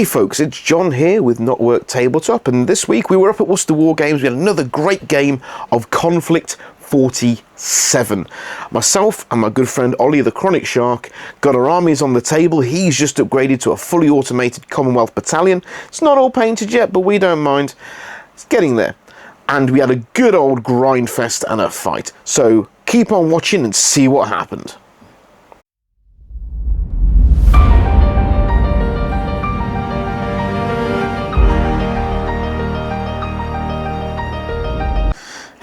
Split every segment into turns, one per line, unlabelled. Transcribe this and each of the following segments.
Hey folks, it's John here with Not Work Tabletop, and this week we were up at Worcester War Games. We had another great game of Konflikt 47. Myself and my good friend Olly, the Chronic Shark, got our armies on the table. He's just upgraded to a fully automated Commonwealth battalion. It's not all painted yet, but we don't mind. It's getting there. And we had a good old grind fest and a fight. So keep on watching and see what happened.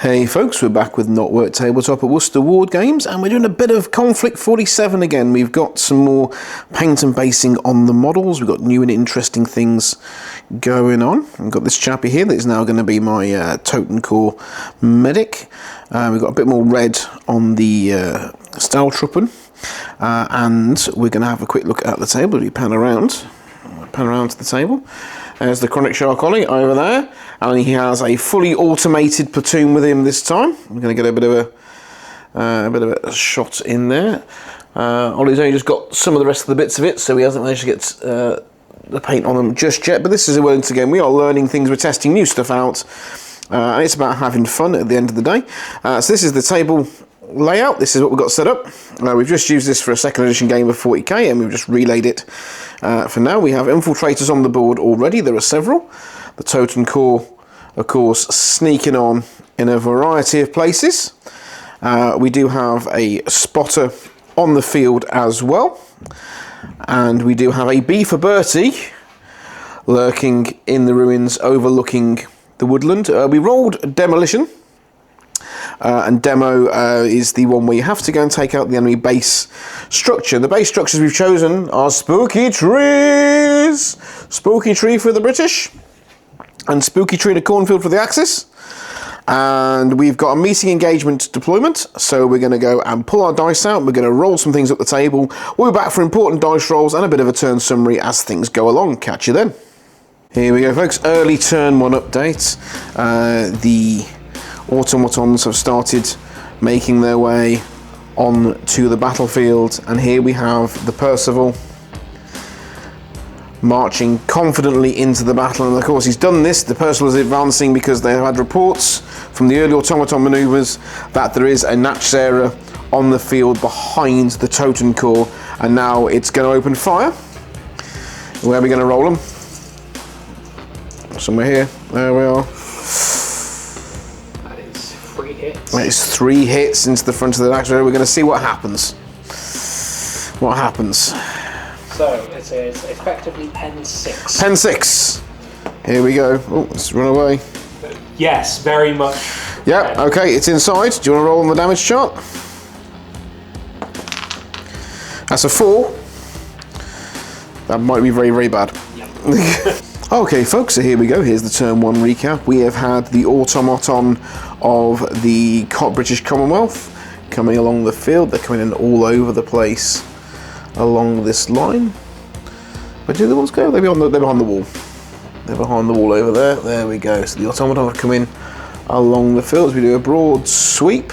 Hey folks, we're back with Not Work Tabletop at Worcester War Games, and we're doing a bit of Konflikt 47 again. We've got some more paint and basing on the models. We've got new and interesting things going on. We've got this chappy here that is now going to be my Totem Core medic. We've got a bit more red on the Stahltruppen, and we're going to have a quick look at the table. We pan around to the table. There's the Chronic Shark Olly over there, and he has a fully automated platoon with him this time. We're going to get a bit of a shot in there. Olly's only just got some of the rest of the bits of it, so he hasn't managed to get the paint on them just yet. But this is a Wellington game. We are learning things. We're testing new stuff out, and it's about having fun at the end of the day. So this is the table layout. This is what we've got set up. We've just used this for a second edition game of 40k, and we've just relayed it. For now, we have infiltrators on the board already. There are several. The Totem Core, of course, sneaking on in a variety of places. We do have a spotter on the field as well. And we do have a B for Bertie lurking in the ruins overlooking the woodland. We rolled demolition. And demo is the one where you have to go and take out the enemy base structure. The base structures we've chosen are spooky trees. Spooky tree for the British, and spooky tree in a cornfield for the Axis. And we've got a meeting engagement deployment, so we're going to go and pull our dice out. We're going to roll some things up the table. We'll be back for important dice rolls and a bit of a turn summary as things go along. Catch you then. Here we go, folks. Early turn one update. The automatons have started making their way on to the battlefield, and here we have the Percival marching confidently into the battle. And of course he's done this. The Percival is advancing because they have had reports from the early automaton maneuvers that there is a Nachzera on the field behind the Totem Core, and now it's going to open fire. Where are we going to roll them? Somewhere here. There we are. It's 3 hits into the front of the Nachzera. We're going to see what happens. What happens?
So it is effectively pen 6.
Pen 6. Here we go. Oh, let's run away.
Yes, very much.
Yeah, okay, it's inside. Do you want to roll on the damage chart? That's a 4. That might be very, very bad. Yep. Okay, folks, so here we go. Here's the turn 1 recap. We have had the automaton of the British Commonwealth coming along the field. They're coming in all over the place along this line. Where do the ones go? They're behind the wall. They're behind the wall over there. There we go. So the automaton have come in along the field. As we do a broad sweep,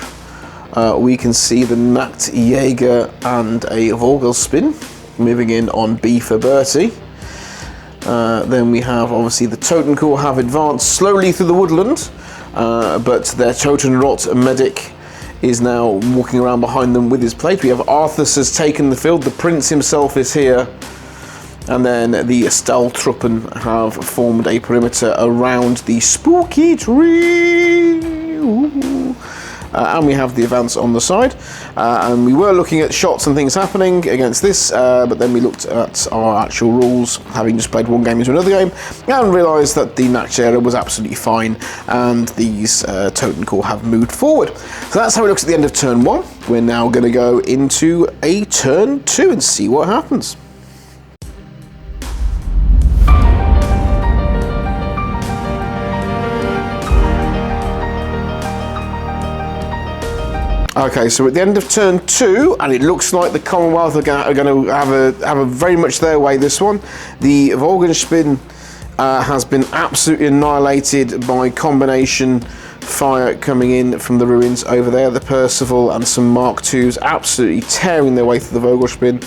we can see the Nacht Jaeger and a Vogelspin moving in on B for Bertie. Then we have, obviously, the Totem Core have advanced slowly through the woodland, but their Totenrot medic is now walking around behind them with his plate. We have Arthas has taken the field, the Prince himself is here, and then the Stahltruppen have formed a perimeter around the spooky tree. Ooh. And we have the advance on the side, and we were looking at shots and things happening against this, but then we looked at our actual rules, having just played one game into another game, and realised that the Nachzera was absolutely fine, and these Totem Core have moved forward. So that's how it looks at the end of turn 1. We're now going to go into a turn 2 and see what happens. Okay, so at the end of turn 2, and it looks like the Commonwealth are going to have a very much their way this one. The Vogelspin has been absolutely annihilated by combination fire coming in from the ruins over there. The Percival and some Mark IIs absolutely tearing their way through the Vogelspin.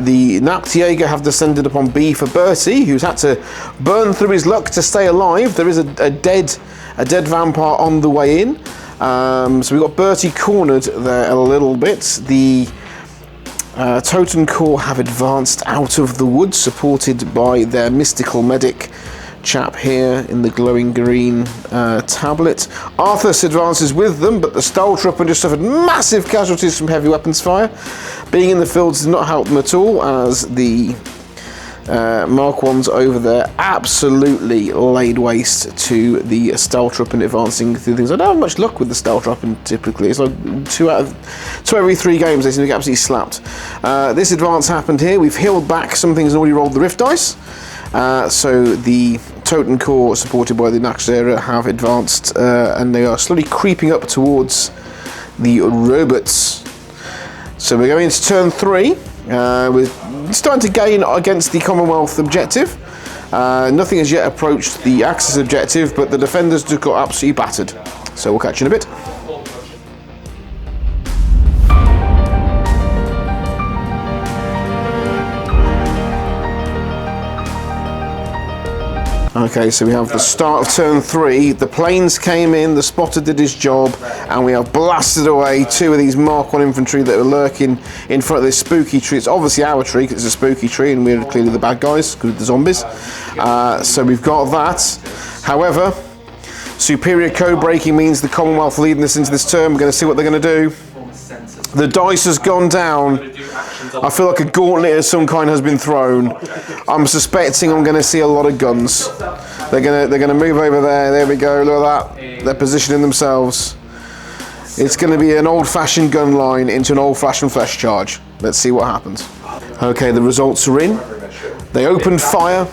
The Nachtjäger have descended upon B for Bertie, who's had to burn through his luck to stay alive. There is a dead vampire on the way in. So we've got Bertie cornered there a little bit. The Totem Corps have advanced out of the woods, supported by their mystical medic chap here in the glowing green tablet. Arthas advances with them, but the Staltrooper just suffered massive casualties from heavy weapons fire. Being in the fields did not help them at all, as the Mark 1s over there absolutely laid waste to the Staltrooper advancing through things. I don't have much luck with the Staltrooper typically. It's like 2 out of every 3 games they seem to get absolutely slapped. This advance happened here. We've healed back some things and already rolled the Rift dice. So the Totem Corps, supported by the Nachtjäger, have advanced and they are slowly creeping up towards the robots. So we're going into turn 3. We're starting to gain against the Commonwealth objective. Nothing has yet approached the Axis objective, but the defenders just got absolutely battered. So we'll catch you in a bit. Okay, so we have the start of turn 3. The planes came in, the spotter did his job, and we have blasted away 2 of these Mark 1 infantry that were lurking in front of this spooky tree. It's obviously our tree because it's a spooky tree, and we're clearly the bad guys because of the zombies. So we've got that. However, superior code breaking means the Commonwealth leading us into this turn. We're going to see what they're going to do. The dice has gone down. I feel like a gauntlet of some kind has been thrown. I'm suspecting I'm going to see a lot of guns. They're going to move over there. There we go. Look at that. They're positioning themselves. It's going to be an old-fashioned gun line into an old-fashioned flesh charge. Let's see what happens. Okay, the results are in. They opened fire.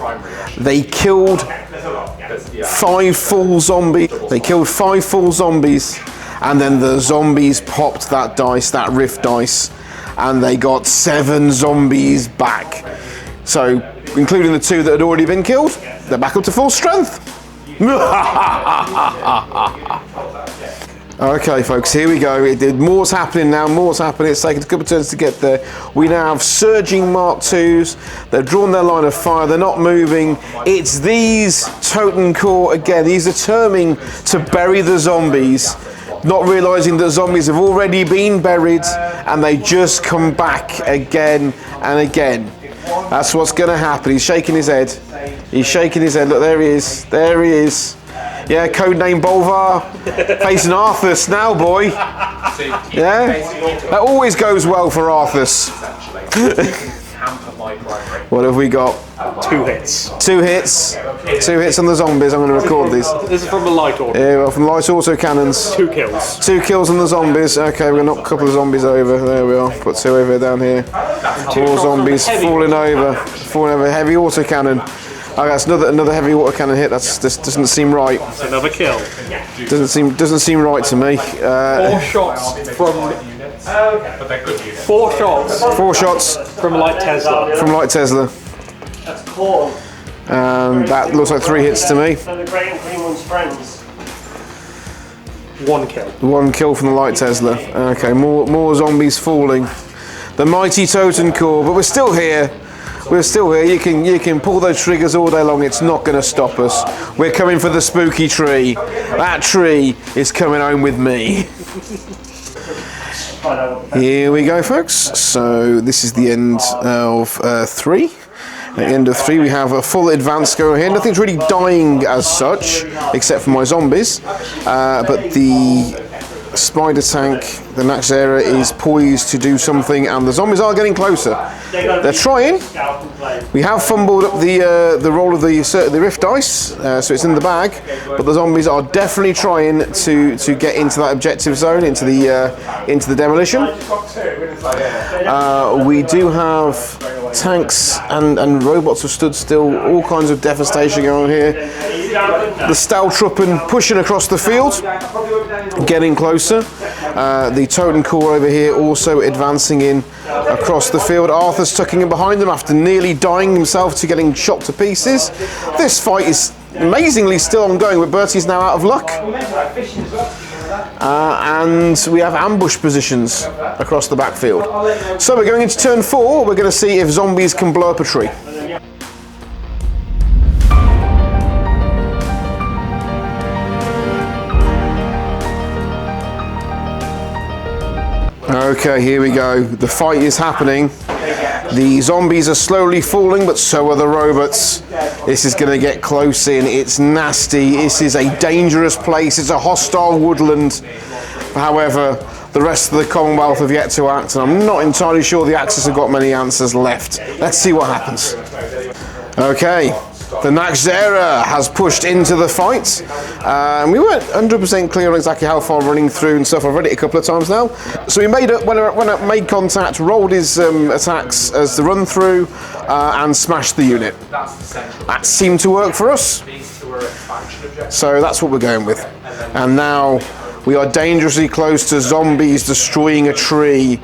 They killed 5 full zombies. They killed 5 full zombies. And then the zombies popped that dice, that rift dice, and they got 7 zombies back. So, including the 2 that had already been killed, they're back up to full strength. Okay, folks, here we go. More's happening now, more's happening. It's taken a couple of turns to get there. We now have surging Mark IIs. They've drawn their line of fire. They're not moving. It's these Totem Corps again. He's determined to bury the zombies, not realising that zombies have already been buried and they just come back again and again. That's what's going to happen. He's shaking his head. He's shaking his head. Look, there he is. There he is. Yeah, codename Bolvar. Facing Arthas now, boy. Yeah? That always goes well for Arthas. What have we got?
2 hits.
2 hits. 2 hits on the zombies. I'm going to record these.
This is from the light order.
Yeah, well, from the light autocannons.
2 kills.
2 kills on the zombies. Okay, we're going to knock a couple of zombies over. There we are. Put 2 over down here. 4 zombies falling over. Falling over. Heavy autocannon. Okay, that's another heavy autocannon hit. This doesn't seem right.
That's another kill.
Doesn't seem right to me.
4 shots from. 4 shots.
4 shots
from light Tesla.
From light Tesla.
That's cool.
And that looks like 3 hits to me.
So the Great and Green One's friends.
1 kill.
1 kill from the light Tesla. Okay, more zombies falling. The mighty Totem Corps, but we're still here. We're still here. You can pull those triggers all day long. It's not going to stop us. We're coming for the spooky tree. That tree is coming home with me. Here we go, folks. So this is the end of 3. At the end of 3, we have a full advance going here. Nothing's really dying as such, except for my zombies. But the Spider tank, the Nachtjäger, is poised to do something, and the zombies are getting closer. They're trying. We have fumbled up the roll of the rift dice, so it's in the bag. But the zombies are definitely trying to get into that objective zone, into the demolition. We do have tanks and robots have stood still. All kinds of devastation going on here. The Staltrooper pushing across the field, getting closer. The Totem Corps over here also advancing in across the field. Arthur's tucking in behind them after nearly dying himself to getting shot to pieces. This fight amazingly still ongoing, but Bertie's now out of luck. And we have ambush positions across the backfield. So we're going into turn 4. We're going to see if zombies can blow up a tree. Okay, here we go. The fight is happening. The zombies are slowly falling, but so are the robots. This is going to get close in. It's nasty. This is a dangerous place. It's a hostile woodland. However, the rest of the Commonwealth have yet to act, and I'm not entirely sure the Axis have got many answers left. Let's see what happens. Okay. The Naxxera has pushed into the fight. We weren't 100% clear on exactly how far running through and stuff. I've read it a couple of times now. So he made it when I made contact, rolled his attacks as the run through, and smashed the unit. That seemed to work for us. So that's what we're going with. And now we are dangerously close to zombies destroying a tree,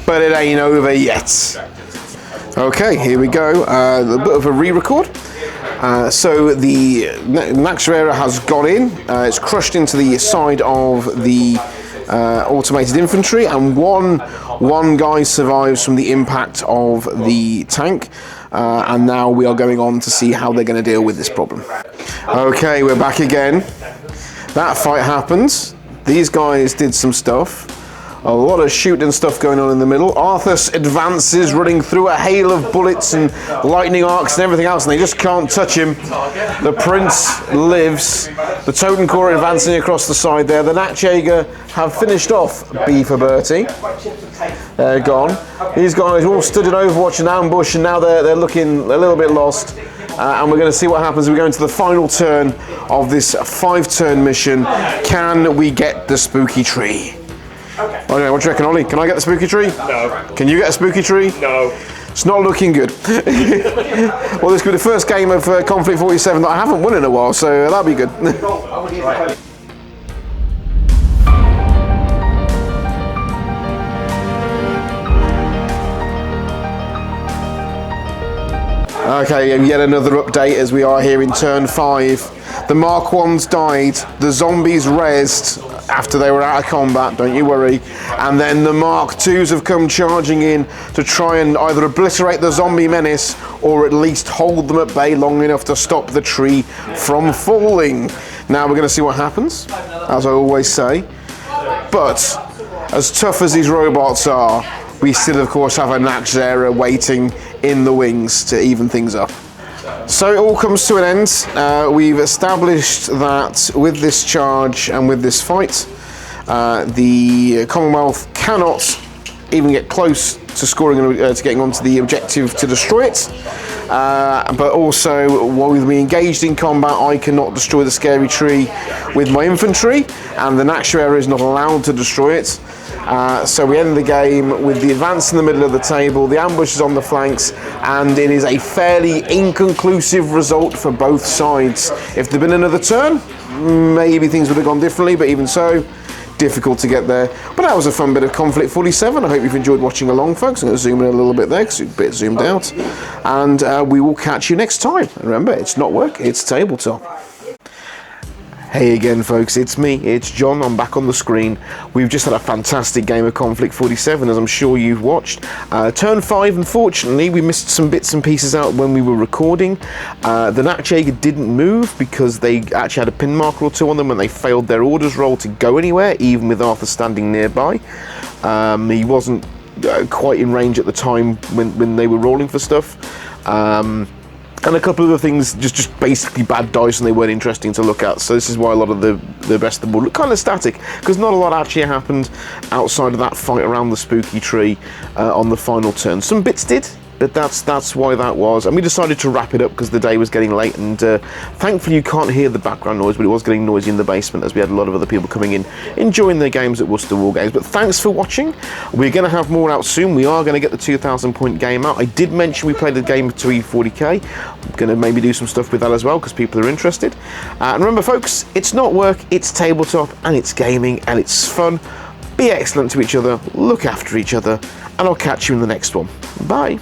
but it ain't over yet. Okay, here we go. A bit of a re-record. So the Naxxera has gone in, it's crushed into the side of the automated infantry, and one guy survives from the impact of the tank, and now we are going on to see how they're going to deal with this problem. Okay, we're back again. That fight happened. These guys did some stuff. A lot of shooting stuff going on in the middle. Arthas advances, running through a hail of bullets and lightning arcs and everything else, and they just can't touch him. The Prince lives. The Totem Corps advancing across the side there. The Naxxera have finished off B for Bertie. They're gone. These guys all stood in Overwatch and ambush, and now they're looking a little bit lost. And we're going to see what happens as we go into the final turn of this 5-turn mission. Can we get the spooky tree? Okay. What do you reckon, Ollie? Can I get the spooky tree?
No.
Can you get a spooky tree?
No.
It's not looking good. Well, this could be the first game of Konflikt 47 that I haven't won in a while, so that'll be good. Okay, yet another update as we are here in turn 5. The Mark 1s died, the zombies rezzed after they were out of combat, don't you worry. And then the Mark 2s have come charging in to try and either obliterate the zombie menace or at least hold them at bay long enough to stop the tree from falling. Now we're going to see what happens, as I always say. But as tough as these robots are, we still of course have a Naxxera waiting in the wings to even things up. So it all comes to an end. We've established that with this charge and with this fight, the Commonwealth cannot even get close to scoring to getting onto the objective to destroy it. But also, while we engaged in combat, I cannot destroy the scary tree with my infantry, and the Naxxera is not allowed to destroy it. So we end the game with the advance in the middle of the table, the ambushes on the flanks, and it is a fairly inconclusive result for both sides. If there'd been another turn, maybe things would have gone differently, but even so, difficult to get there. But that was a fun bit of Konflikt 47. I hope you've enjoyed watching along, folks. I'm going to zoom in a little bit there because it's a bit zoomed out. And we will catch you next time. And remember, it's not work, it's tabletop. Hey again, folks, it's me, it's John. I'm back on the screen. We've just had a fantastic game of Konflikt 47, as I'm sure you've watched. Turn 5, unfortunately, we missed some bits and pieces out when we were recording. The Naxxera didn't move because they actually had a pin marker or two on them when they failed their orders roll to go anywhere, even with Arthur standing nearby. He wasn't quite in range at the time when they were rolling for stuff. And a couple of other things, just basically bad dice, and they weren't interesting to look at. So this is why a lot of the rest of the board look kind of static, because not a lot actually happened outside of that fight around the spooky tree on the final turn. Some bits did, but that's why that was. And we decided to wrap it up because the day was getting late, and thankfully you can't hear the background noise, but it was getting noisy in the basement as we had a lot of other people coming in, enjoying their games at Worcester War Games. But thanks for watching. We're going to have more out soon. We are going to get the 2,000 point game out. I did mention we played a game to E40k. I'm going to maybe do some stuff with that as well because people are interested. And remember, folks, it's not work, it's tabletop, and it's gaming, and it's fun. Be excellent to each other, look after each other, and I'll catch you in the next one. Bye.